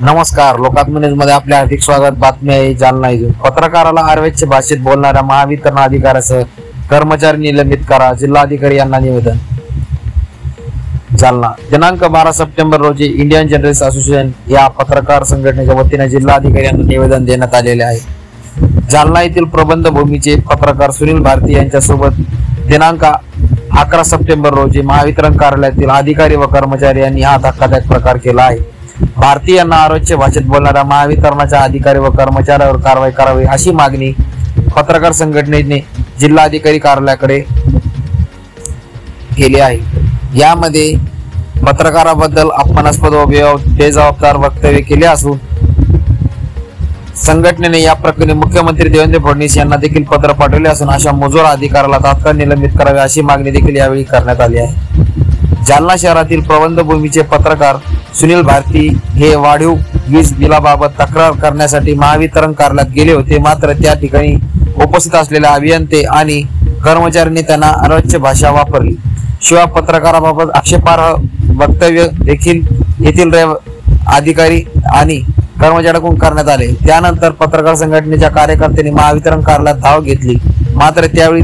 नमस्कार. लोकात्मनेज मध्ये आपले हार्दिक स्वागत. बातमी आहे जालना इथून. पत्रकाराला आरवेच्या भाषेत बोलणाऱ्या महावितरण अधिकाऱ्यासह कर्मचारी निलंबित करा, जिल्हाधिकारी यांना निवेदन. जालना दिनांक 12 सप्टेंबर रोजी इंडियन जर्नलिस्ट असोसिएशन या पत्रकार संघटनेच्या वतीने जिल्हाधिकारी यांना निवेदन देण्यात आलेले आहे. जालना येथील प्रबंध भूमीचे पत्रकार सुनील भारती यांच्यासोबत दिनांक 11 सप्टेंबर रोजी महावितरण कार्यालयातील अधिकारी व कर्मचारी यांनी हा धक्कादायक प्रकार केला आहे. भारती यांना आरोग्य भाषेत बोलणाऱ्या महावितरणाच्या अधिकारी व कर्मचाऱ्यावर कारवाई करावी अशी मागणी पत्रकार संघटनेने जिल्हाधिकारी कार्यालयाकडे केली आहे. यामध्ये पत्रकाराबद्दल अपमानास्पद व बेजबाबदार वक्तव्य केले असून संघटनेने या प्रकरणी मुख्यमंत्री देवेंद्र फडणवीस यांना देखील पत्र पाठवले असून अशा मुजोर अधिकाऱ्याला तात्काळ निलंबित करावे अशी मागणी देखील यावेळी करण्यात आली आहे. जालना शहरातील प्रबंधभूमीचे पत्रकार सुनील भारती हे वाढीव वीज बिलाबाबत तक्रार करण्यासाठी महावितरण कार्यालयात गेले होते. मात्र त्या ठिकाणी उपस्थित असलेल्या अभियंते आणि कर्मचाऱ्यांनी त्यांना अरोच्य भाषा वापरली. शिवाय पत्रकाराबाबत आक्षेपार्ह वक्तव्य देखील येथील अधिकारी आणि कर्मचाऱ्यांकडून करण्यात आले. त्यानंतर पत्रकार संघटनेच्या कार्यकर्त्यांनी महावितरण कार्यालयात धाव घेतली. मात्र त्यावेळी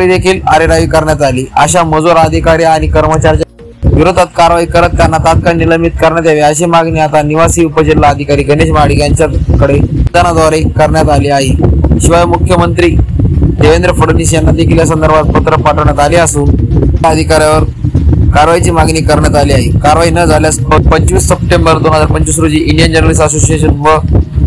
देखील अरेरावी करण्यात आली. अशा मजूर अधिकारी आणि कर्मचाऱ्यांच्या विरोधात कारवाई करत त्यांना तात्काळ निलंबित करण्यात यावे अशी मागणी आता निवासी उपजिल्हा अधिकारी गणेश महाडिक यांच्याकडे निवेदनाद्वारे करण्यात आली आहे. शिवाय मुख्यमंत्री देवेंद्र फडणवीस यांना देखील या संदर्भात पत्र पाठवण्यात आले असून अधिकाऱ्यावर कारवाईची मागणी करण्यात आली आहे. कारवाई न झाल्यास 25 सप्टेंबर 2025 रोजी इंडियन जर्नलिस्ट असोसिएशन व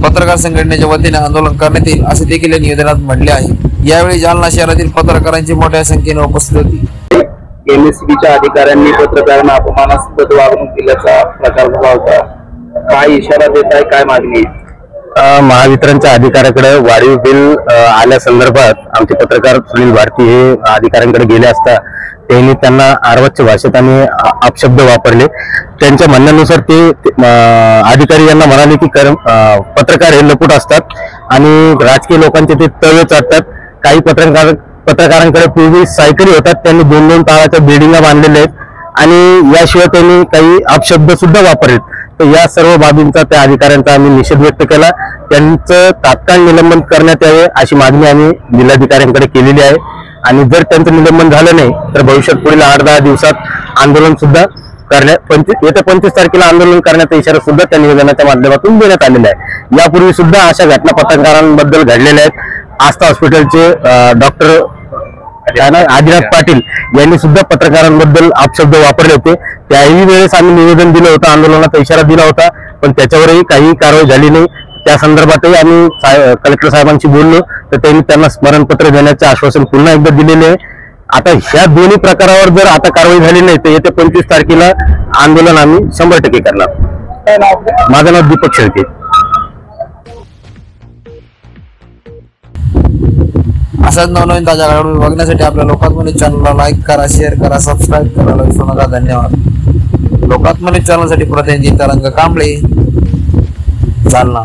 पत्रकार संघटनेच्या वतीने आंदोलन करण्यात येईल असे देखील या निवेदनात म्हटले आहे. यावेळी जालना शहरातील पत्रकारांची मोठ्या संख्येने उपस्थित होती. एमएससीबीच्या अधिकाऱ्यांनी पत्रकारांना अपमानास्पद वागणूक दिल्याचा प्रकार झाला होता. काय इशारा देत आहे, काय मागणी आहे? महावितरणच्या अधिकाऱ्याकडे वाढीव बिल आल्यासंदर्भात आमचे पत्रकार सुनील भारती हे अधिकाऱ्यांकडे गेले असता त्यांनी त्यांना आरवच्य भाषेत आणि अपशब्द वापरले. त्यांच्या म्हणण्यानुसार ते अधिकारी यांना म्हणाले की पत्रकार हे लपूट असतात आणि राजकीय लोकांचे ते तवे चढतात. काही पत्रकारांकडे पूर्वी सायकली होतात, त्यांनी 2-2 ताळाच्या बिल्डिंगा बांधलेल्या आहेत आणि याशिवाय त्यांनी काही अपशब्द सुद्धा वापरलेत. तर या सर्व बाबींचा त्या अधिकाऱ्यांचा आम्ही निषेध व्यक्त केला. त्यांचं तात्काळ निलंबन करण्यात यावे अशी मागणी आम्ही जिल्हाधिकाऱ्यांकडे केलेली आहे. आणि जर त्यांचं निलंबन झालं नाही तर भविष्यात पुढील 8-10 दिवसात आंदोलन सुद्धा येत्या 25 तारखेला आंदोलन करण्याचा इशारा सुद्धा त्या निवेदनाच्या माध्यमातून देण्यात आलेला आहे. यापूर्वी सुद्धा अशा घटना पत्रकारांबद्दल घडलेल्या आहेत. आस्था हॉस्पिटलचे डॉक्टर आदिनाथ पाटील यांनी सुद्धा पत्रकारांबद्दल अपशब्द वापरले होते. त्याही वेळेस आम्ही निवेदन दिलं होतं, आंदोलनाचा इशारा दिला होता, पण त्याच्यावरही काही कारवाई झाली नाही. त्या संदर्भातही आम्ही कलेक्टर साहेबांशी बोललो तर त्यांनी त्यांना स्मरणपत्र देण्याचे आश्वासन पुन्हा एकदा दिलेले आहे. आता ह्या दोन्ही प्रकारावर जर आता कारवाई झाली नाही तर येत्या 25 तारखेला आंदोलन आम्ही 100% करणार. माझं नाव दीपक शेळके. अशाच नवनवीन ताज्या घडामोडी बघण्यासाठी आपल्या लोकात्मनेज चॅनलला लाईक करा, शेअर करा, सबस्क्राईब करायला विसरू नका. धन्यवाद. लोकात्मनेज चॅनलसाठी प्रतिनिधी तरंग कांबळे, जालना.